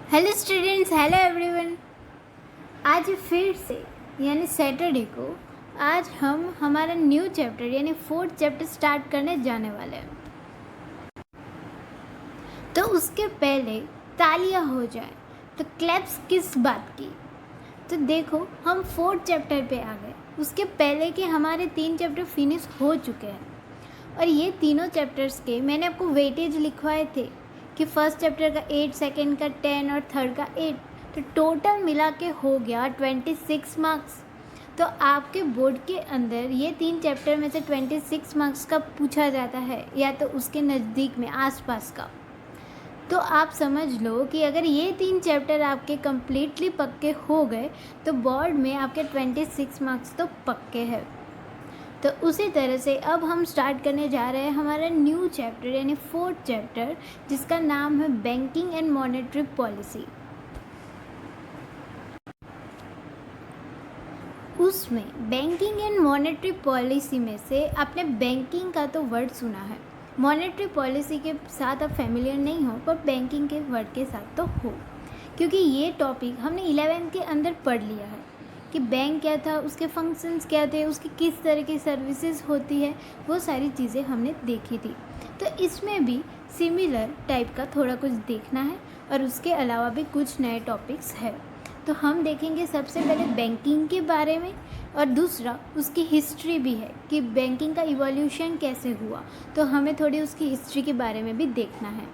Hello students, hello everyone. आज फिर से यानी सैटरडे को आज हम हमारा न्यू चैप्टर यानी 4th चैप्टर स्टार्ट करने जाने वाले हैं। तो उसके पहले तालियां हो जाए तो क्लैप्स किस बात की। तो देखो, हम 4th चैप्टर पे आ गए। उसके पहले के हमारे 3 चैप्टर फिनिश हो चुके हैं और ये तीनों चैप्टर्स के मैंने आपको वेटेज लिखवाए थे कि फर्स्ट चैप्टर का 8, सेकंड का 10 और थर्ड का 8। तो टोटल मिला के हो गया 26 मार्क्स। तो आपके बोर्ड के अंदर ये 3 चैप्टर में से 26 मार्क्स का पूछा जाता है या तो उसके नज़दीक में आसपास का। तो आप समझ लो कि अगर ये 3 चैप्टर आपके कम्प्लीटली पक्के हो गए तो बोर्ड में आपके 26 मार्क्स तो पक्के हैं। तो उसी तरह से अब हम स्टार्ट करने जा रहे हैं हमारा न्यू चैप्टर यानी 4th चैप्टर, जिसका नाम है बैंकिंग एंड मॉनेटरी पॉलिसी। उसमें बैंकिंग एंड मॉनेटरी पॉलिसी में से आपने बैंकिंग का तो वर्ड सुना है, मॉनेटरी पॉलिसी के साथ आप फेमिलियर नहीं हो, पर बैंकिंग के वर्ड के साथ तो हो, क्योंकि ये टॉपिक हमने 11th के अंदर पढ़ लिया है कि बैंक क्या था, उसके फंक्शंस क्या थे, उसकी किस तरह की सर्विसेज होती है, वो सारी चीज़ें हमने देखी थी। तो इसमें भी सिमिलर टाइप का थोड़ा कुछ देखना है और उसके अलावा भी कुछ नए टॉपिक्स है। तो हम देखेंगे सबसे पहले बैंकिंग के बारे में और दूसरा उसकी हिस्ट्री भी है कि बैंकिंग का इवोल्यूशन कैसे हुआ, तो हमें थोड़ी उसकी हिस्ट्री के बारे में भी देखना है,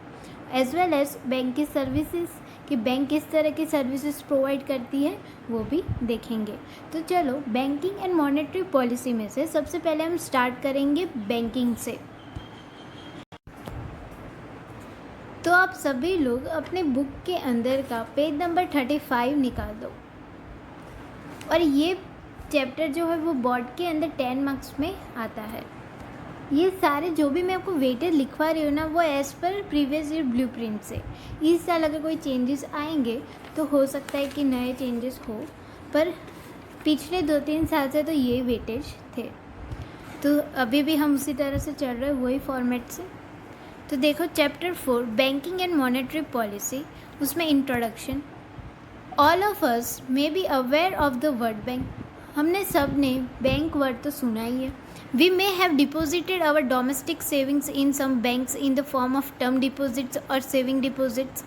एज वेल एज बैंक की सर्विसेज कि बैंक किस तरह की सर्विसेज प्रोवाइड करती है वो भी देखेंगे। तो चलो, बैंकिंग एंड मॉनेटरी पॉलिसी में से सबसे पहले हम स्टार्ट करेंगे बैंकिंग से। तो आप सभी लोग अपने बुक के अंदर का पेज नंबर 35 निकाल दो और ये चैप्टर जो है वो बोर्ड के अंदर 10 मार्क्स में आता है। ये सारे जो भी मैं आपको वेटेज लिखवा रही हूँ ना, वो as per previous year blueprint से। इस साल अगर कोई चेंजेस आएंगे तो हो सकता है कि नए चेंजेस हो, पर पिछले 2-3 साल से तो ये वेटेज थे। तो अभी भी हम उसी तरह से चल रहे हैं, वही फॉर्मेट से। तो देखो, chapter 4 banking and monetary policy, उसमें introduction. All of us may be aware of the word bank. हमने सब ने बैंक वर्ड तो सुना ही है। We may have deposited our domestic savings in some banks in the form of term deposits or saving deposits.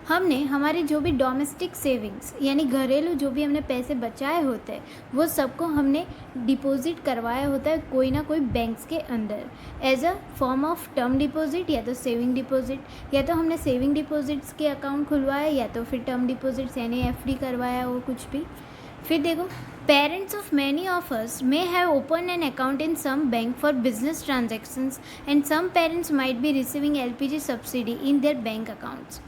हमने हमारे जो भी डोमेस्टिक सेविंग्स यानी घरेलू जो भी हमने पैसे बचाए होते हैं वो सबको हमने डिपॉजिट करवाया होता है कोई ना कोई बैंक्स के अंदर as a form of term deposit या तो सेविंग डिपॉजिट, या तो हमने सेविंग डिपॉजिट्स के अकाउंट खुलवाया या तो फिर टर्म डिपॉजिट्स यानी एफडी करवाया, वो कुछ भी। फिर देखो, parents of many of us may have opened an account in some bank for business transactions and some parents might be receiving LPG subsidy in their bank accounts.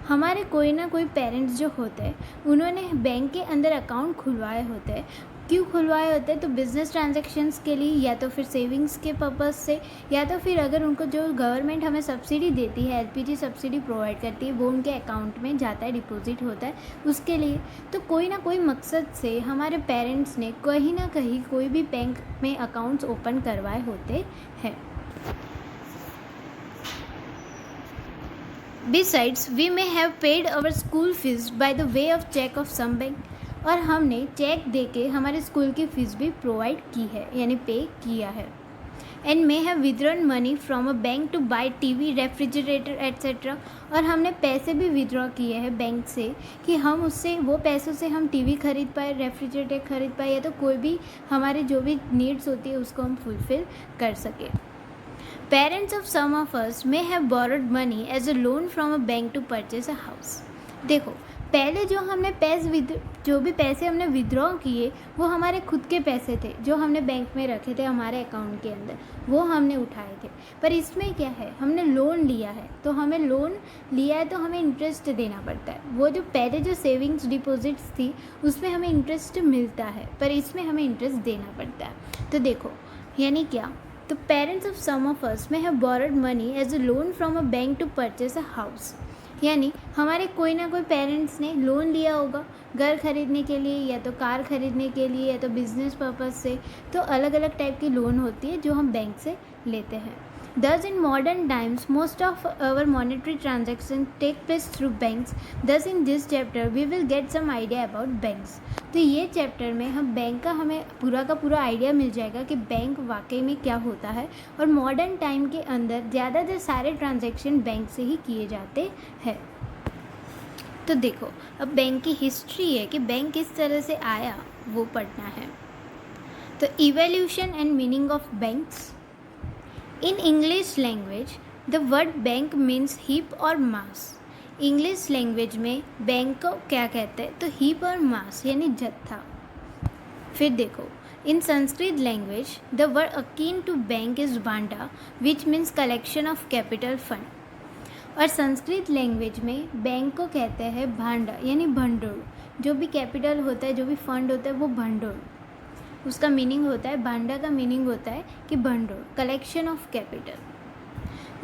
हमारे कोई ना कोई पेरेंट्स जो होते हैं उन्होंने बैंक के अंदर अकाउंट खुलवाए होते हैं। क्यों खुलवाए होते हैं? तो बिज़नेस ट्रांजैक्शंस के लिए, या तो फिर सेविंग्स के पर्पज़ से, या तो फिर अगर उनको जो गवर्नमेंट हमें सब्सिडी देती है, एलपीजी सब्सिडी प्रोवाइड करती है, वो उनके अकाउंट में जाता है, डिपॉजिट होता है उसके लिए। तो कोई ना कोई मकसद से हमारे पेरेंट्स ने कहीं ना कहीं कोई भी बैंक में अकाउंट्स ओपन करवाए होते हैं। Besides, we may have paid our school fees by the way of check of some bank. और हमने चेक देके हमारे स्कूल की फ़ीस भी प्रोवाइड की है यानी पे किया है। And may have withdrawn money from a bank to buy TV, refrigerator etcetera. और हमने पैसे भी विद्रॉ किए हैं बैंक से कि हम उससे, वो पैसों से हम टीवी खरीद पाए, रेफ्रिजरेटर खरीद पाए, या तो कोई भी हमारे जो भी नीड्स होती है उसको हम फुलफ़िल कर सके। Parents of some of us may have borrowed money as a loan from a bank to purchase a house. देखो, पहले जो भी पैसे हमने विद्रॉ किए वो हमारे खुद के पैसे थे जो हमने बैंक में रखे थे हमारे अकाउंट के अंदर, वो हमने उठाए थे। पर इसमें क्या है, हमने लोन लिया है, तो हमें लोन लिया है तो हमें इंटरेस्ट देना पड़ता है। वो जो पहले जो सेविंग्स डिपॉजिट्स थी उसमें हमें इंटरेस्ट मिलता है, पर इसमें हमें इंटरेस्ट देना पड़ता है। तो देखो, यानी क्या, तो parents of some of us में have borrowed money as a loan from a bank to purchase a house. यानी हमारे कोई ना कोई पेरेंट्स ने लोन लिया होगा घर खरीदने के लिए, या तो कार खरीदने के लिए, या तो बिज़नेस पर्पज़ से। तो अलग अलग टाइप की लोन होती है जो हम बैंक से लेते हैं। Thus, in modern times, most of our monetary transactions take place through banks. Thus, in this chapter, we will get some idea about banks. तो ये चैप्टर में हम बैंक का हमें पूरा का पूरा आइडिया मिल जाएगा कि बैंक वाकई में क्या होता है और मॉडर्न टाइम के अंदर ज़्यादातर सारे ट्रांजैक्शन बैंक से ही किए जाते हैं. तो देखो, अब बैंक की हिस्ट्री है कि बैंक किस तरह से आया वो पढ़ना है. तो evolution and meaning of banks. In English language the word bank means heap और मास. इंग्लिश लैंग्वेज में बैंक को क्या कहते हैं? तो हीप और मास यानी जत्था. फिर देखो, in Sanskrit language the word akin to bank is bhanda which means collection of capital fund. और संस्कृत लैंग्वेज में बैंक को कहते हैं भांडा यानी भंडोल. जो भी कैपिटल होता है, जो भी फंड होता है वो भंडोल उसका मीनिंग होता है. भांडा का मीनिंग होता है कि bhandol, collection of capital.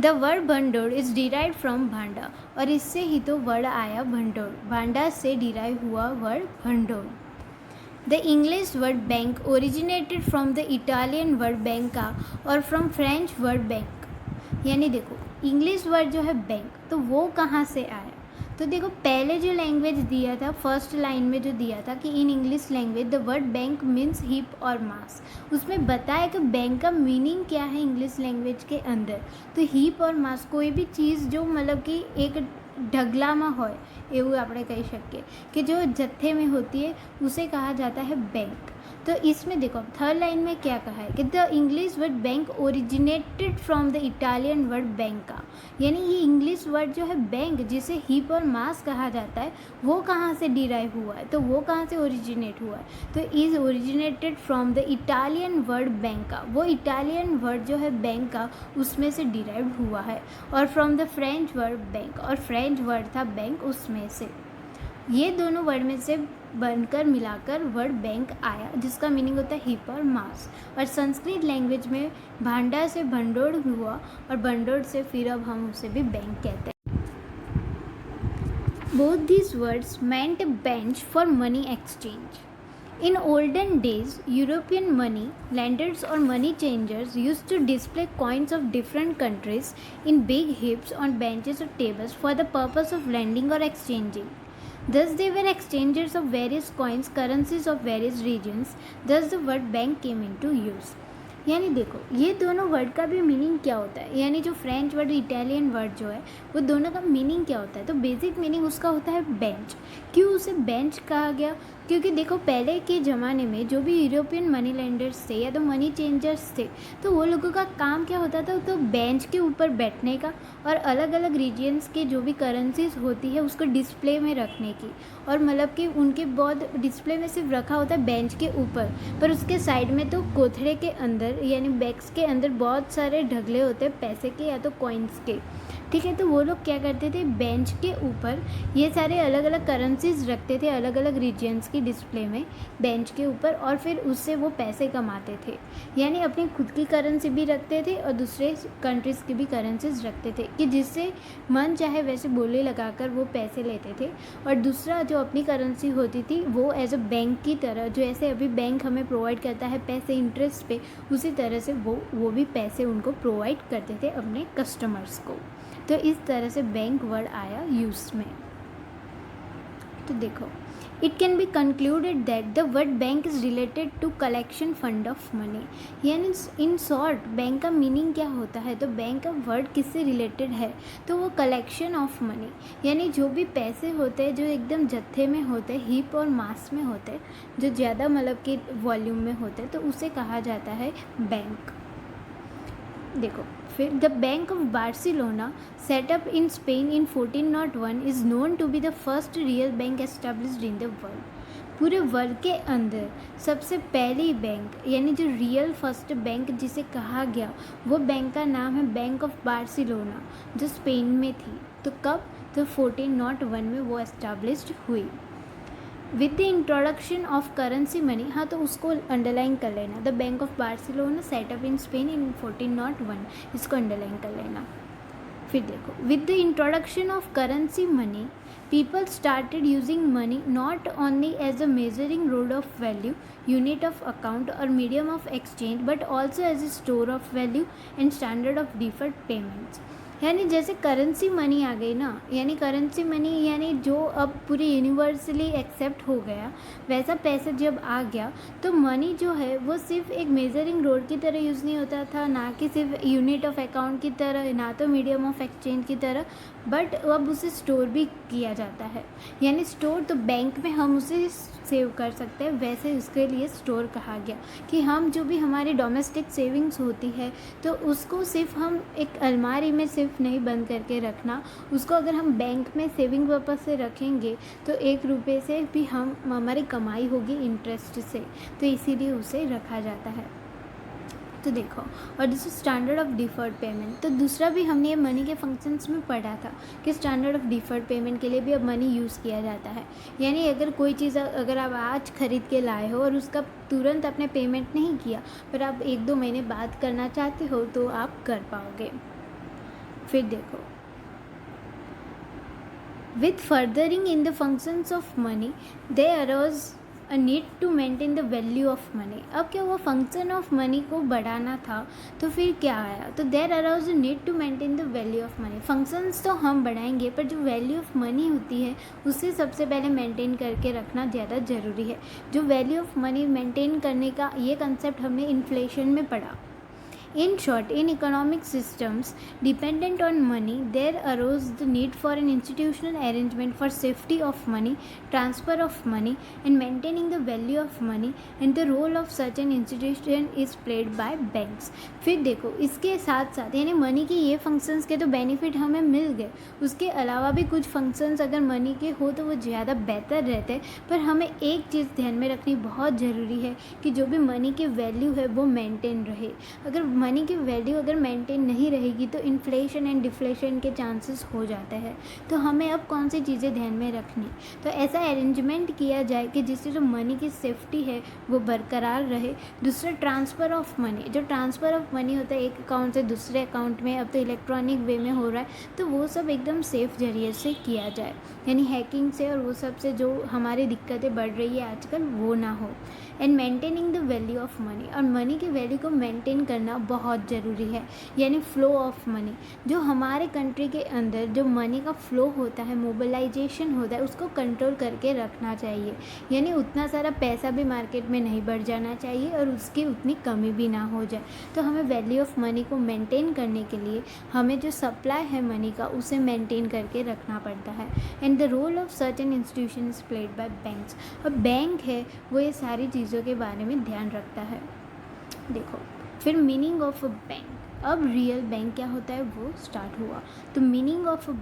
The word bhandol is derive from bhanda. और इससे ही तो वर्ड आया भंडोल. भांडा से डिराइव हुआ word bhandol. The English word bank originated from the Italian word banca और फ्रॉम फ्रेंच वर्ड बैंक. यानी देखो, इंग्लिश वर्ड जो है बैंक, तो वो कहाँ से आया? तो देखो, पहले जो लैंग्वेज दिया था, फर्स्ट लाइन में जो दिया था कि in English language the word bank means heap और मास, उसमें बताया कि बैंक का मीनिंग क्या है इंग्लिश लैंग्वेज के अंदर. तो हीप और मास, कोई भी चीज़ जो मतलब कि एक ढगलाમાં હોય એવું આપણે કહી શકીએ कि जो जत्थे में होती है उसे कहा जाता है बैंक. तो इसमें देखो, थर्ड लाइन में क्या कहा है कि the English word bank originated from the Italian word Banca. यानी ये इंग्लिश वर्ड जो है बैंक, जिसे हीप और मास कहा जाता है, वो कहाँ से डिराइव हुआ है? तो वो कहाँ से ओरिजिनेट हुआ है? तो is originated from the Italian word Banca. वो इटालियन वर्ड जो है बैंक का, उसमें से डिराइव हुआ है. और from the French word bank, और फ्रेंच वर्ड था बैंक, उसमें से. ये दोनों वर्ड में से बनकर मिलाकर वर्ड बैंक आया, जिसका मीनिंग होता है हीप और मास. और संस्कृत लैंग्वेज में भांडा से भंडोड़ हुआ और भंडोड़ से फिर अब हम उसे भी बैंक कहते हैं. Both these words meant a bench for money exchange. In olden days, European money lenders or money changers used to display coins of different countries in big heaps on benches or tables for the purpose of lending or exchanging. Thus, they were exchangers of various coins, currencies of various regions. Thus, the word bank came into use. यानी देखो, ये दोनों word का भी meaning क्या होता है, यानी जो फ्रेंच वर्ड, इटालियन वर्ड जो है, वो दोनों का मीनिंग क्या होता है? तो बेसिक मीनिंग उसका होता है बेंच. क्यों उसे बेंच कहा गया? क्योंकि देखो, पहले के ज़माने में जो भी यूरोपियन मनी लेंडर्स थे या तो मनी चेंजर्स थे, तो वो लोगों का काम क्या होता था? तो बेंच के ऊपर बैठने का और अलग अलग रीजन्स के जो भी करेंसीज होती है उसको डिस्प्ले में रखने की. और मतलब कि उनके बहुत डिस्प्ले में सिर्फ रखा होता है बेंच के ऊपर, पर उसके साइड में तो कोथड़े के अंदर यानी बैग्स के अंदर बहुत सारे ढगले होते हैं पैसे के या तो कॉइन्स के. ठीक है, तो वो लोग क्या करते थे? बेंच के ऊपर ये सारे अलग अलग करेंसीज रखते थे अलग अलग रीजन्स की डिस्प्ले में बेंच के ऊपर, और फिर उससे वो पैसे कमाते थे. यानी अपनी खुद की करेंसी भी रखते थे और दूसरे कंट्रीज़ की भी करेंसीज रखते थे कि जिससे मन चाहे वैसे बोली लगाकर वो पैसे लेते थे. और दूसरा जो अपनी करेंसी होती थी वो एज अ बैंक की तरह, जो ऐसे अभी बैंक हमें प्रोवाइड करता है पैसे इंटरेस्ट पे, उसी तरह से वो भी पैसे उनको प्रोवाइड करते थे अपने कस्टमर्स को. तो इस तरह से बैंक वर्ड आया यूज़ में. तो देखो, it can be concluded that the word bank is related to collection fund of money. यानी इन शॉर्ट बैंक का मीनिंग क्या होता है? तो बैंक का वर्ड किससे रिलेटेड है? तो वो कलेक्शन ऑफ मनी, यानी जो भी पैसे होते हैं जो एकदम जत्थे में होते हैं, हीप और मास में होते हैं, जो ज़्यादा मतलब कि वॉल्यूम में होते हैं, तो उसे कहा जाता है बैंक. देखो फिर, the bank of Barcelona set up in Spain in 1401 is known to be the first real bank established in the world. पूरे वर्ल्ड के अंदर सबसे पहली बैंक यानी जो रियल फर्स्ट बैंक जिसे कहा गया, वो बैंक का नाम है बैंक ऑफ बार्सिलोना, जो स्पेन में थी. तो कब? तो 1401 में वो एस्टेब्लिश्ड हुई. With the introduction of currency money, हाँ तो उसको अंडरलाइन कर लेना. The bank of Barcelona set up in Spain in 1401, इसको अंडरलाइन कर लेना. फिर देखो, with the introduction of currency money people started using money not only as a measuring rod of value, unit of account or medium of exchange, but also as a store of value and standard of deferred payments. यानी जैसे currency money आ गई ना, यानी currency money यानी जो अब पूरी universally accept हो गया, वैसा पैसा जब आ गया तो मनी जो है वो सिर्फ एक मेजरिंग रोड की तरह यूज़ नहीं होता था, ना कि सिर्फ यूनिट ऑफ अकाउंट की तरह, ना तो मीडियम ऑफ एक्सचेंज की तरह, बट अब उसे स्टोर भी किया जाता है। यानी स्टोर तो बैंक में हम उसे सेव कर सकते हैं, वैसे उसके लिए स्टोर कहा गया कि हम जो भी हमारी डोमेस्टिक सेविंग्स होती है तो उसको सिर्फ हम एक अलमारी में सिर्फ नहीं बंद करके रखना, उसको अगर हम बैंक में सेविंग पर्पज से रखेंगे तो 1 रुपये से भी हमारी कमाई होगी इंटरेस्ट से, तो इसीलिए उसे रखा जाता है। तो देखो, और this standard of deferred payment, तो दूसरा भी हमने ये मनी के फंक्शंस में पढ़ा था कि स्टैंडर्ड ऑफ डिफर्ड पेमेंट के लिए भी अब मनी यूज़ किया जाता है। यानी अगर कोई चीज़ अगर आप आज ख़रीद के लाए हो और उसका तुरंत आपने पेमेंट नहीं किया, पर आप 1-2 महीने बाद करना चाहते हो तो आप कर पाओगे। फिर देखो, with furthering in the functions of money there arose a need to maintain the value of money. अब क्या हुआ, फंक्शन ऑफ मनी को बढ़ाना था तो फिर क्या आया, तो there arouse a need to maintain the value of money. Functions तो हम बढ़ाएंगे पर जो वैल्यू ऑफ मनी होती है उसे सबसे पहले मेंटेन करके रखना ज़्यादा ज़रूरी है। जो वैल्यू ऑफ मनी मेंटेन करने का ये कंसेप्ट हमने इन्फ्लेशन में पढ़ा। In short, in economic systems dependent on money, there arose the need for an institutional arrangement for safety of money, transfer of money, and maintaining the value of money, and the role of such an institution is played by banks. फिर देखो, इसके साथ साथ यानी money की ये functions के तो बेनिफिट हमें मिल गए, उसके अलावा भी कुछ फंक्शंस अगर मनी के हो तो वो ज़्यादा बेहतर रहते हैं, पर हमें एक चीज़ ध्यान में रखनी बहुत ज़रूरी है कि जो भी मनी की वैल्यू है वो मेंटेन रहे। अगर मनी की वैल्यू अगर मेंटेन नहीं रहेगी तो इन्फ्लेशन एंड डिफ्लेशन के चांसेस हो जाते हैं। तो हमें अब कौन सी चीज़ें ध्यान में रखनी, तो ऐसा अरेंजमेंट किया जाए कि जिससे जो मनी की सेफ्टी है वो बरकरार रहे। दूसरा, ट्रांसफ़र ऑफ मनी, जो ट्रांसफ़र ऑफ मनी होता है एक अकाउंट से दूसरे अकाउंट में, अब तो इलेक्ट्रॉनिक वे में हो रहा है, तो वो सब एकदम सेफ जरिए से किया जाए, यानी हैकिंग से और वो सब से जो हमारी दिक्कतें बढ़ रही है आजकल वो ना हो। And maintaining the value of money, और मनी की वैल्यू को मेंटेन करना बहुत ज़रूरी है। यानी फ़्लो ऑफ मनी, जो हमारे कंट्री के अंदर जो मनी का फ़्लो होता है, मोबिलाइजेशन होता है, उसको कंट्रोल करके रखना चाहिए। यानी उतना सारा पैसा भी मार्केट में नहीं बढ़ जाना चाहिए और उसकी उतनी कमी भी ना हो जाए। तो हमें वैल्यू ऑफ मनी को मेंटेन करने के लिए हमें जो सप्लाई है मनी का उसे मेंटेन करके रखना पड़ता है। And the role of such an institution is played by banks, और बैंक है वो ये सारी चीज़ों के बारे में ध्यान रखता है। देखो, फिर मीनिंग ऑफ अ बैंक, अब रियल बैंक क्या होता है वो स्टार्ट हुआ। तो meaning of a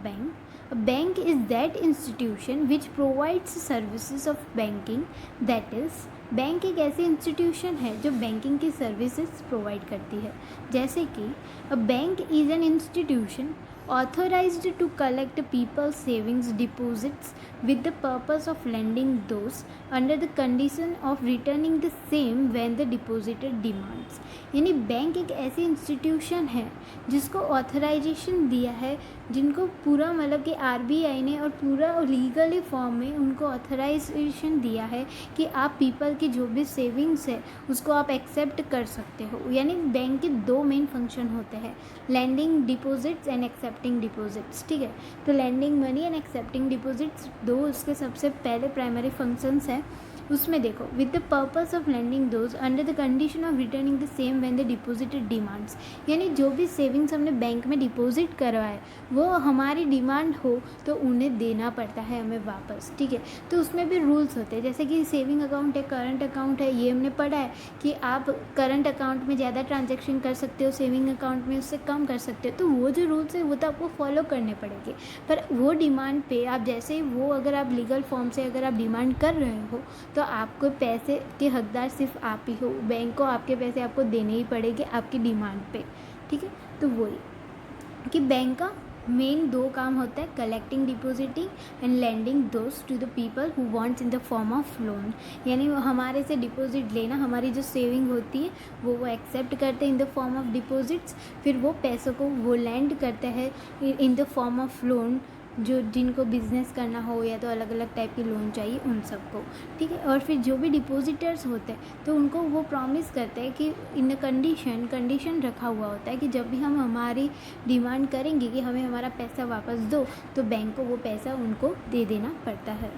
bank is that institution which provides services of banking, that is bank एक ऐसी इंस्टीट्यूशन है जो बैंकिंग की सर्विसेज प्रोवाइड करती है। जैसे कि a bank is an institution authorized to collect people's savings deposits with the purpose of lending those under the condition of returning the same when the depositor demands। यानी bank एक ऐसी institution है जिसको authorisation दिया है, जिनको पूरा मतलब कि आरबीआई ने और पूरा लीगली फॉर्म में उनको ऑथराइजेशन दिया है कि आप पीपल की जो भी सेविंग्स है उसको आप एक्सेप्ट कर सकते हो। यानी बैंक के 2 मेन फंक्शन होते हैं, lending deposits and accepting deposits. ठीक है, तो lending money and accepting deposits 2 उसके सबसे पहले प्राइमरी फंक्शंस हैं। उसमें देखो, with the purpose of lending those under the condition of returning the same when the deposited demands. यानी जो भी सेविंग्स हमने बैंक में डिपॉजिट करवाए वो हमारी डिमांड हो तो उन्हें देना पड़ता है हमें वापस। ठीक है, तो उसमें भी रूल्स होते हैं, जैसे कि सेविंग अकाउंट है, करंट अकाउंट है, ये हमने पढ़ा है कि आप करंट अकाउंट में ज़्यादा ट्रांजेक्शन कर सकते हो, सेविंग अकाउंट में उससे कम कर सकते हो। तो वो जो रूल्स है वो तो आपको फॉलो करने पड़ेंगे, पर वो डिमांड पे आप जैसे ही वो अगर आप लीगल फॉर्म से अगर आप डिमांड कर रहे हो तो आपको पैसे के हकदार सिर्फ आप ही हो, बैंक को आपके पैसे आपको देने ही पड़ेंगे आपकी डिमांड पे। ठीक है, तो वही कि बैंक का मेन दो काम होता है, collecting depositing and lending those two the people who wants in the form of loan. यानी वो हमारे से डिपॉजिट लेना, हमारी जो सेविंग होती है वो एक्सेप्ट करते हैं इन द फॉर्म ऑफ डिपॉजिट्स, फिर वो पैसों को वो लैंड करते हैं इन द फॉर्म ऑफ लोन, जो जिनको बिज़नेस करना हो या तो अलग अलग टाइप के लोन चाहिए उन सबको, ठीक है। और फिर जो भी डिपॉजिटर्स होते हैं तो उनको वो प्रॉमिस करते हैं कि इन कंडीशन रखा हुआ होता है कि जब भी हम हमारी डिमांड करेंगे कि हमें हमारा पैसा वापस दो, तो बैंक को वो पैसा उनको दे देना पड़ता है।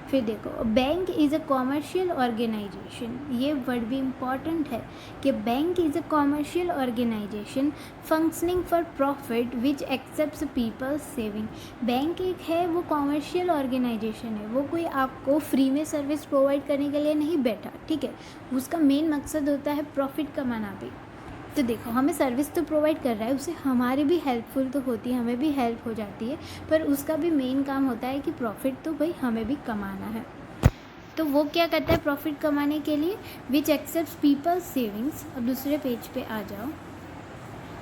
फिर देखो, bank is a commercial organisation, ये वर्ड भी इम्पॉर्टेंट है कि bank is a commercial organisation functioning for profit which accepts people's saving. Bank एक है वो कॉमर्शियल ऑर्गेनाइजेशन है, वो कोई आपको फ्री में सर्विस प्रोवाइड करने के लिए नहीं बैठा, ठीक है। उसका मेन मकसद होता है प्रॉफिट कमाना भी। तो देखो, हमें सर्विस तो प्रोवाइड कर रहा है, उससे हमारी भी हेल्पफुल तो होती है, हमें भी हेल्प हो जाती है, पर उसका भी मेन काम होता है कि प्रॉफिट तो भाई हमें भी कमाना है। तो वो क्या करता है प्रॉफिट कमाने के लिए, विच एक्सेप्ट पीपल्स सेविंग्स। अब दूसरे पेज पे आ जाओ,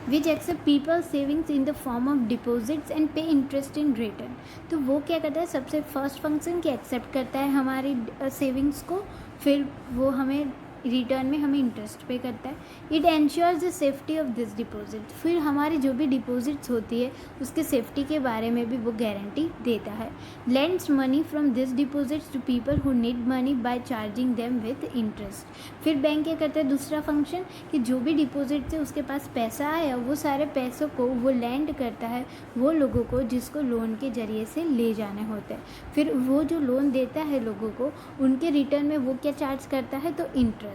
which accept people's savings in the form of deposits and pay interest in return. तो वो क्या करता है, सबसे फर्स्ट फंक्शन कि एक्सेप्ट करता है हमारी सेविंग्स को, फिर वो हमें रिटर्न में हमें इंटरेस्ट पे करता है। It ensures the safety of this deposit, फिर हमारी जो भी डिपॉजिट्स होती है उसके सेफ्टी के बारे में भी वो गारंटी देता है। Lends money from this deposits to people who need money by charging them with interest. फिर बैंक क्या करता है दूसरा फंक्शन कि जो भी डिपॉजिट से उसके पास पैसा आया वो सारे पैसों को वो लैंड करता है वो लोगों को जिसको लोन के ज़रिए से ले जाने होते हैं। फिर वो जो लोन देता है लोगों को, उनके रिटर्न में वो क्या चार्ज करता है, तो interest.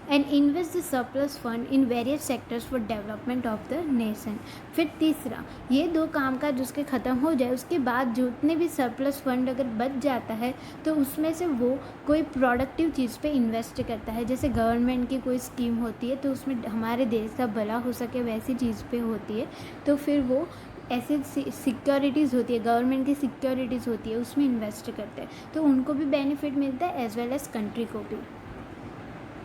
And invest the surplus fund in various sectors for development of the nation. फिर तीसरा, ये दो काम का जिसके ख़त्म हो जाए उसके बाद जितने भी सरप्लस फंड अगर बच जाता है तो उसमें से वो कोई प्रोडक्टिव चीज़ पे इन्वेस्ट करता है। जैसे गवर्नमेंट की कोई स्कीम होती है तो उसमें हमारे देश का भला हो सके वैसी चीज़ पे होती है, तो फिर वो ऐसे सिक्योरिटीज़ होती है, गवर्नमेंट की सिक्योरिटीज़ होती है, उसमें इन्वेस्ट करते हैं, तो उनको भी बेनिफिट मिलता है एज वेल एज कंट्री को भी।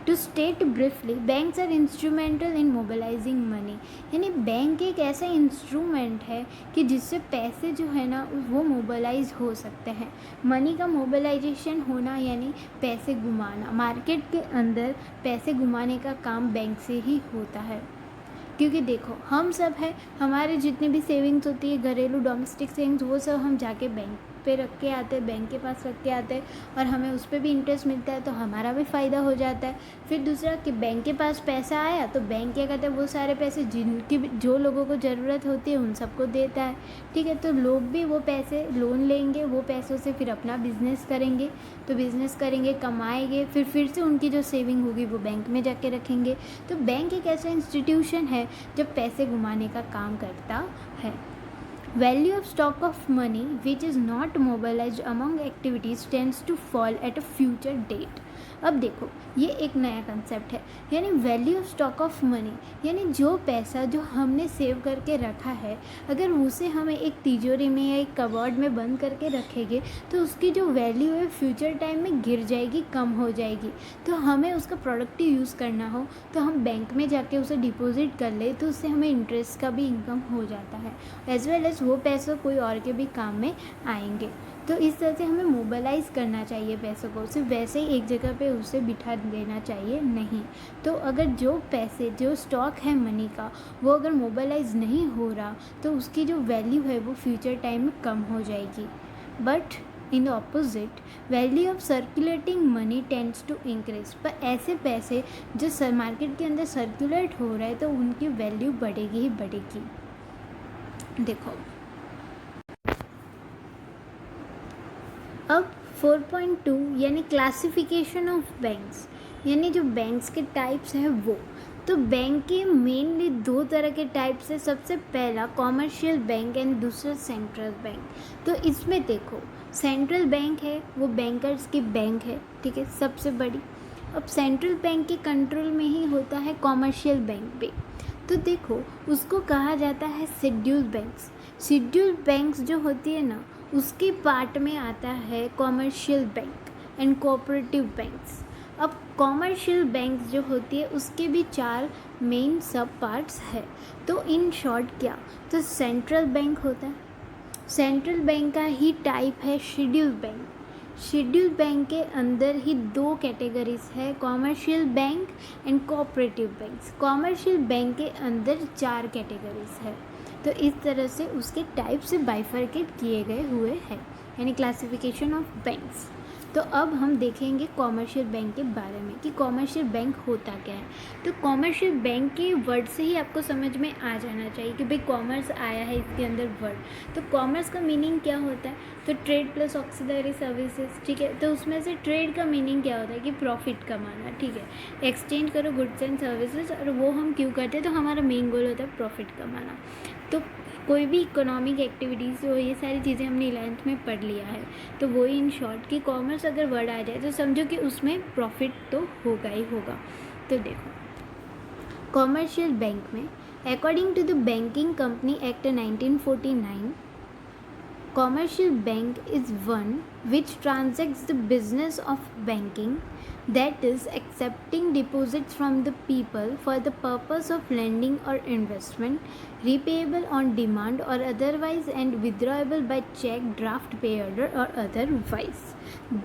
To state briefly, banks are instrumental in mobilising money. यानी बैंक एक ऐसा इंस्ट्रूमेंट है कि जिससे पैसे जो है ना वो मोबिलाइज हो सकते हैं। मनी का मोबिलाइजेशन होना यानी पैसे घुमाना, मार्केट के अंदर पैसे घुमाने का काम बैंक से ही होता है। क्योंकि देखो, हम सब है, हमारे जितने भी सेविंग्स होती है घरेलू डोमेस्टिक सेविंग्स, वो सब हम जाके बैंक पे रख के आते हैं, बैंक के पास रख के आते हैं और हमें उस पर भी इंटरेस्ट मिलता है, तो हमारा भी फ़ायदा हो जाता है। फिर दूसरा कि बैंक के पास पैसा आया तो बैंक क्या करता है, वो सारे पैसे जिनकी जो लोगों को ज़रूरत होती है उन सबको देता है, ठीक है। तो लोग भी वो पैसे लोन लेंगे, वो पैसों से फिर अपना बिजनेस करेंगे, तो बिज़नेस करेंगे, कमाएंगे, फिर से उनकी जो सेविंग होगी वो बैंक में जाके रखेंगे। तो बैंक एक ऐसा इंस्टीट्यूशन है जो पैसे घुमाने का काम करता है। Value of stock of money which is not mobilized among activities tends to fall at a future date. अब देखो, ये एक नया कंसेप्ट है, यानी value of stock of money, यानी जो पैसा जो हमने सेव करके रखा है अगर उसे हमें एक तिजोरी में या एक कबर्ड में बंद करके रखेंगे तो उसकी जो वैल्यू है फ्यूचर टाइम में गिर जाएगी, कम हो जाएगी। तो हमें उसका प्रोडक्टिव यूज़ करना हो तो हम बैंक में जाके उसे डिपॉजिट कर ले, तो उससे हमें इंटरेस्ट का भी इनकम हो जाता है, एज वेल एज वो पैसे कोई और के भी काम में आएंगे। तो इस तरह से हमें मोबिलाइज़ करना चाहिए पैसों को, सिर्फ वैसे ही एक जगह पे उसे बिठा देना चाहिए नहीं। तो अगर जो पैसे जो स्टॉक है मनी का वो अगर मोबिलाइज़ नहीं हो रहा तो उसकी जो वैल्यू है वो फ्यूचर टाइम में कम हो जाएगी। But in the opposite, value of circulating money tends to increase. पर ऐसे पैसे जो मार्केट के अंदर सर्कुलेट हो रहा है तो उनकी वैल्यू बढ़ेगी ही बढ़ेगी। देखो, अब 4.2 यानी क्लासिफिकेशन ऑफ बैंक्स, यानी जो बैंक्स के टाइप्स हैं वो। तो बैंक के मेनली दो तरह के टाइप्स है, सबसे पहला कॉमर्शियल बैंक एंड दूसरा सेंट्रल बैंक। तो इसमें देखो, सेंट्रल बैंक है वो बैंकर्स की बैंक है, ठीक है, सबसे बड़ी। अब सेंट्रल बैंक के कंट्रोल में ही होता है कॉमर्शियल बैंक भी। तो देखो, उसको कहा जाता है शेड्यूल बैंक्स। शेड्यूल बैंक्स जो होती है ना उसके पार्ट में आता है commercial bank and cooperative banks. अब कॉमर्शियल बैंक्स जो होती है उसके भी चार मेन सब पार्ट्स है। तो इन शॉर्ट क्या, तो सेंट्रल बैंक होता है, सेंट्रल बैंक का ही टाइप है शेड्यूल बैंक। शेड्यूल बैंक के अंदर ही दो कैटेगरीज है, commercial bank and cooperative banks. Commercial bank के अंदर 4 कैटेगरीज है। तो इस तरह से उसके टाइप से बाइफरकेट किए गए हुए हैं, यानी क्लासिफिकेशन ऑफ बैंक्स। तो अब हम देखेंगे कॉमर्शियल बैंक के बारे में कि कॉमर्शियल बैंक होता क्या है। तो कॉमर्शियल बैंक के वर्ड से ही आपको समझ में आ जाना चाहिए कि भाई कॉमर्स आया है इसके अंदर वर्ड। तो कॉमर्स का मीनिंग क्या होता है, तो ट्रेड प्लस ऑक्सिलरी सर्विसेज, ठीक है। तो उसमें से ट्रेड का मीनिंग क्या होता है कि प्रॉफिट कमाना, ठीक है। एक्सचेंज करो गुड्स एंड सर्विसेज, और वो हम क्यों करते हैं, तो हमारा मेन गोल होता है प्रॉफिट कमाना। तो कोई भी इकोनॉमिक एक्टिविटीज़ हो, ये सारी चीज़ें हमने 11th में पढ़ लिया है। तो वही इन शॉर्ट कि कॉमर्स अगर वर्ड आ जाए तो समझो कि उसमें प्रॉफिट तो होगा ही होगा। तो देखो कॉमर्शियल बैंक में according to the banking company act 1949, commercial bank is one which transacts the business of banking, that is accepting deposits from the people for the purpose of lending or investment, repayable on demand or otherwise and withdrawable by check, draft, pay order or otherwise।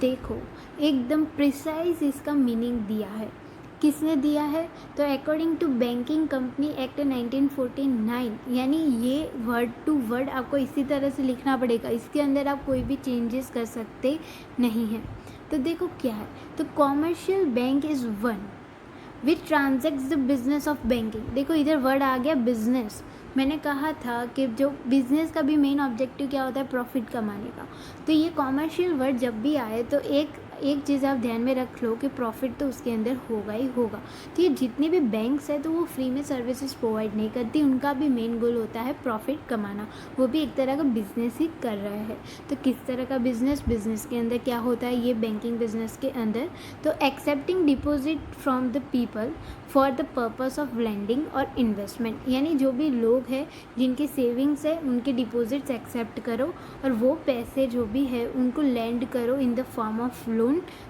देखो एकदम precise इसका meaning दिया है। किसने दिया है, तो according to banking company act 1949, यानी ये वर्ड टू वर्ड आपको इसी तरह से लिखना पड़ेगा, इसके अंदर आप कोई भी चेंजेस कर सकते नहीं हैं। तो देखो क्या है, तो commercial bank is one which transacts the business of banking. देखो इधर वर्ड आ गया बिजनेस। मैंने कहा था कि जो बिज़नेस का भी मेन ऑब्जेक्टिव क्या होता है, प्रॉफिट कमाने का। तो ये कॉमर्शियल वर्ड जब भी आए तो एक चीज़ आप ध्यान में रख लो कि प्रॉफिट तो उसके अंदर होगा ही होगा। तो ये जितनी भी बैंक्स है तो वो फ्री में सर्विसेज प्रोवाइड नहीं करती, उनका भी मेन गोल होता है प्रॉफिट कमाना, वो भी एक तरह का बिजनेस ही कर रहे हैं। तो किस तरह का बिजनेस के अंदर क्या होता है, ये बैंकिंग बिजनेस के अंदर तो accepting deposit from the people for the purpose of lending और इन्वेस्टमेंट, यानी जो भी लोग हैं जिनकी सेविंग्स है उनके डिपॉजिट्स एक्सेप्ट करो और वो पैसे जो भी है उनको लैंड करो इन द फॉर्म ऑफ लोन।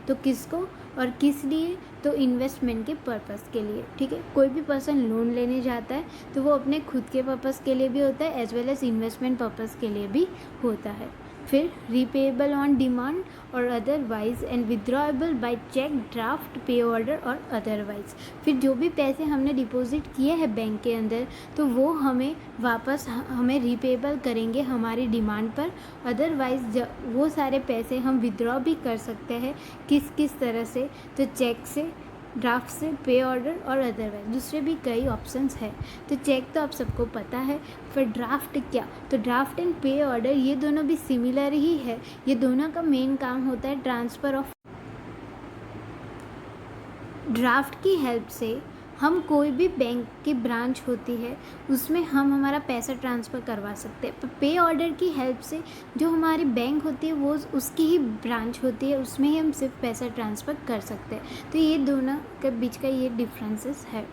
तो किसको और किस लिए, तो इन्वेस्टमेंट के पर्पस के लिए, ठीक है। कोई भी पर्सन लोन लेने जाता है तो वो अपने खुद के पर्पस के लिए भी होता है as well as investment purpose के लिए भी होता है। फिर रिपेएबल ऑन डिमांड और otherwise and withdrawable by cheque, draft, pay order और अदरवाइज। फिर जो भी पैसे हमने डिपॉजिट किए हैं बैंक के अंदर तो वो हमें वापस हमें रिपेएबल करेंगे हमारी डिमांड पर। अदरवाइज वो सारे पैसे हम विद्रॉ भी कर सकते हैं किस तरह से, तो चेक से, ड्राफ्ट से, पे ऑर्डर और अदरवाइज। दूसरे भी कई ऑप्शंस है। तो चेक तो आप सबको पता है। फिर ड्राफ्ट क्या, तो ड्राफ्ट एंड पे ऑर्डर ये दोनों भी सिमिलर ही है। ये दोनों का मेन काम होता है ट्रांसफ़र ऑफ। ड्राफ्ट की हेल्प से हम कोई भी बैंक की ब्रांच होती है उसमें हम हमारा पैसा ट्रांसफ़र करवा सकते हैं। पे ऑर्डर की हेल्प से जो हमारी बैंक होती है वो उसकी ही ब्रांच होती है, उसमें ही हम सिर्फ पैसा ट्रांसफ़र कर सकते हैं। तो ये दोनों के बीच का ये डिफरेंसेस है।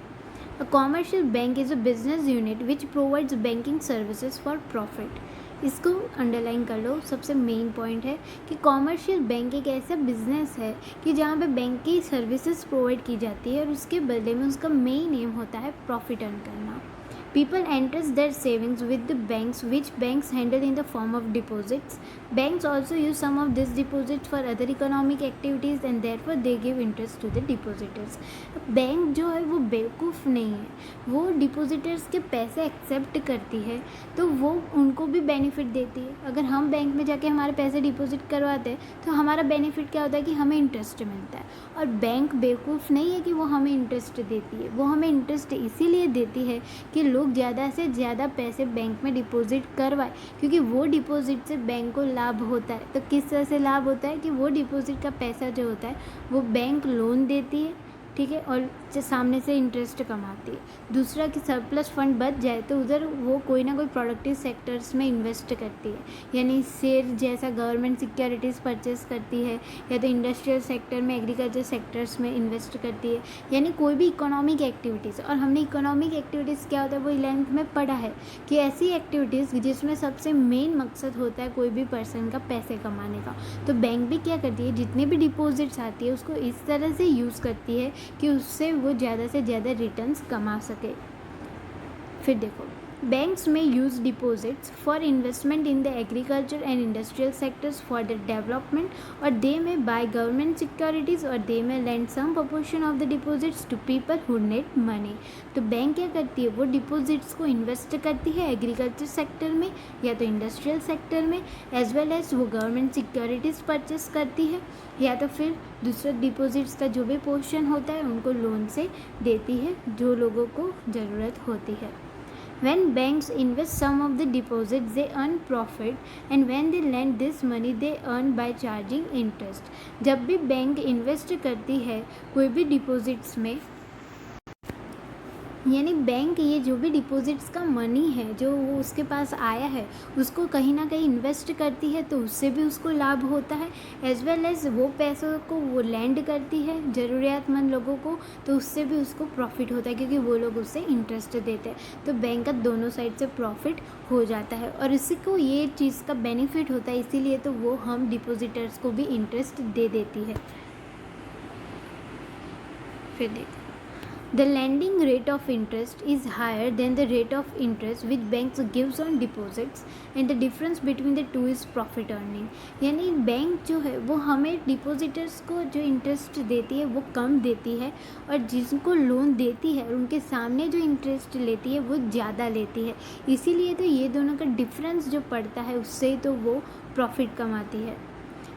अ commercial bank is a business unit which provides banking services for profit. इसको अंडरलाइन कर लो, सबसे मेन पॉइंट है कि कॉमर्शियल बैंक एक ऐसा बिजनेस है कि जहाँ पे बैंक की सर्विसेज प्रोवाइड की जाती है और उसके बदले में उसका मेन एम होता है प्रॉफिट अर्न करना। People enters their savings with the banks, which banks handle in the form of deposits. Banks also use some of these deposits for other economic activities and therefore they give interest to the depositors. Bank जो है वो बेवकूफ़ नहीं है, वो depositors के पैसे accept करती है तो वो उनको भी बेनिफिट देती है। अगर हम बैंक में जाके हमारे पैसे डिपॉजिट करवाते हैं तो हमारा बेनिफिट क्या होता है कि हमें इंटरेस्ट मिलता है। और बैंक बेवकूफ़ नहीं है कि वो हमें इंटरेस्ट देती है, वो हमें इंटरेस्ट इसीलिए देती है कि लोग ज़्यादा से ज़्यादा पैसे बैंक में डिपॉजिट करवाए, क्योंकि वो डिपॉजिट से बैंक को लाभ होता है। तो किस तरह से लाभ होता है कि वो डिपॉजिट का पैसा जो होता है वो बैंक लोन देती है, ठीक है, और सामने से इंटरेस्ट कमाती है। दूसरा कि सरप्लस फंड बच जाए तो उधर वो कोई ना कोई प्रोडक्टिव सेक्टर्स में इन्वेस्ट करती है, यानी शेयर जैसा गवर्नमेंट सिक्योरिटीज़ परचेस करती है, या तो इंडस्ट्रियल सेक्टर में, एग्रीकल्चर सेक्टर्स में इन्वेस्ट करती है, यानी कोई भी इकोनॉमिक एक्टिविटीज़। और हमने इकोनॉमिक एक्टिविटीज़ क्या होता है वो 11th में पढ़ा है कि ऐसी एक्टिविटीज़ जिसमें सबसे मेन मकसद होता है कोई भी पर्सन का पैसे कमाने का। तो बैंक भी क्या करती है, जितने भी डिपॉजिट्स आती है उसको इस तरह से यूज़ करती है कि उससे वो ज़्यादा से ज़्यादा रिटर्न्स कमा सके। फिर देखो, banks may use deposits for investment in the agriculture and industrial sectors for the development, or they may buy government securities, or they may lend some proportion of the deposits to people who need money। तो bank क्या करती है, वो deposits को invest करती है agriculture sector में या तो इंडस्ट्रियल सेक्टर में, एज वेल एज वो गवर्नमेंट सिक्योरिटीज़ परचेस करती है, या तो फिर दूसरा डिपॉजिट्स का जो भी पोर्शन होता है उनको लोन से देती है जो लोगों को ज़रूरत होती है। When banks invest some of the deposits, they earn profit, and when they lend this money, they earn by charging interest। जब भी बैंक इन्वेस्ट करती है कोई भी डिपॉजिट्स में, यानी बैंक ये जो भी डिपॉजिट्स का मनी है जो वो उसके पास आया है उसको कहीं ना कहीं इन्वेस्ट करती है, तो उससे भी उसको लाभ होता है, एज वेल एज वो पैसों को वो लैंड करती है ज़रूरियातमंद लोगों को, तो उससे भी उसको प्रॉफिट होता है क्योंकि वो लोग उससे इंटरेस्ट देते हैं। तो बैंक का दोनों साइड से प्रॉफिट हो जाता है और इसी को ये चीज़ का बेनिफिट होता है, इसीलिए तो वो हम डिपॉजिटर्स को भी इंटरेस्ट दे देती है। फिर देखो, the lending rate of interest is higher than the rate of interest which banks gives on deposits, and the difference between the two is profit earning। यानी बैंक जो है वो हमें डिपॉजिटर्स को जो इंटरेस्ट देती है वो कम देती है, और जिनको लोन देती है उनके सामने जो इंटरेस्ट लेती है वो ज़्यादा लेती है, इसीलिए तो ये दोनों का डिफरेंस जो पड़ता है उससे तो वो प्रॉफिट कमाती है।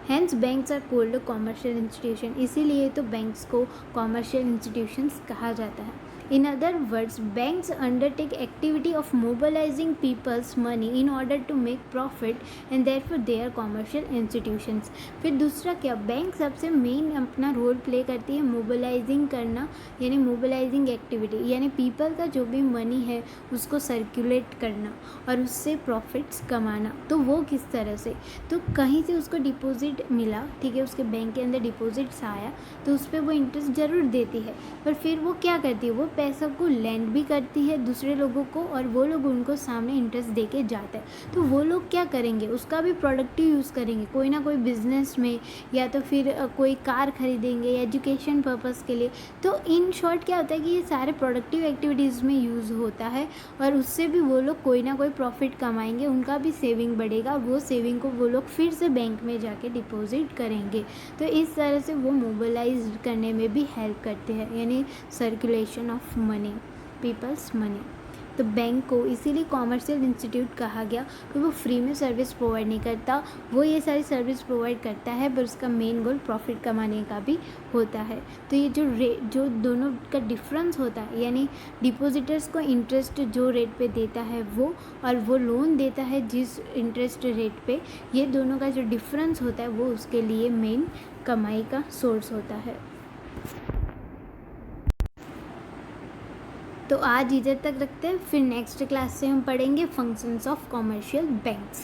Hence banks are called commercial institution, इसीलिए तो बैंक्स को कॉमर्शियल इंस्टीट्यूशंस कहा जाता है। In other words, banks undertake activity of mobilising people's money in order to make profit, and therefore they are commercial institutions. फिर दूसरा क्या, बैंक सबसे मेन अपना रोल प्ले करती है मोबिलाइजिंग करना, यानी मोबिलाइजिंग एक्टिविटी, यानी पीपल का जो भी मनी है उसको सर्कुलेट करना और उससे प्रॉफिट्स कमाना। तो वो किस तरह से, तो कहीं से उसको डिपॉजिट मिला, ठीक है, उसके बैंक के अंदर डिपॉजिट्स आया तो उस पर वो इंटरेस्ट ज़रूर देती है, पर फिर वो क्या करती है, वो पैसों को लैंड भी करती है दूसरे लोगों को और वो लोग उनको सामने इंटरेस्ट दे के जाते हैं। तो वो लोग क्या करेंगे, उसका भी प्रोडक्टिव यूज़ करेंगे, कोई ना कोई बिजनेस में, या तो फिर कोई कार खरीदेंगे या एजुकेशन पर्पज़ के लिए। तो इन शॉर्ट क्या होता है कि ये सारे प्रोडक्टिव एक्टिविटीज़ में यूज़ होता है और उससे भी वो लोग कोई ना कोई प्रॉफिट कमाएंगे, उनका भी सेविंग बढ़ेगा, वो सेविंग को वो लोग फिर से बैंक में जाके डिपॉजिट करेंगे। तो इस तरह से वो मोबिलाइज करने में भी हेल्प करते हैं, यानी circulation of money, peoples money. तो बैंक को इसीलिए कॉमर्शियल इंस्टीट्यूट कहा गया कि वो फ्री में सर्विस प्रोवाइड नहीं करता, वो ये सारी सर्विस प्रोवाइड करता है पर उसका मेन गोल प्रॉफिट कमाने का भी होता है। तो ये जो दोनों का डिफरेंस होता है, यानी डिपॉजिटर्स को इंटरेस्ट जो रेट पे देता है वो, और वो लोन देता है जिस इंटरेस्ट रेट पे, ये दोनों का जो डिफरेंस होता है वो उसके लिए मेन कमाई का सोर्स होता है। तो आज इधर तक रखते हैं, फिर नेक्स्ट क्लास से हम पढ़ेंगे फंक्शंस ऑफ कॉमर्शियल बैंक्स।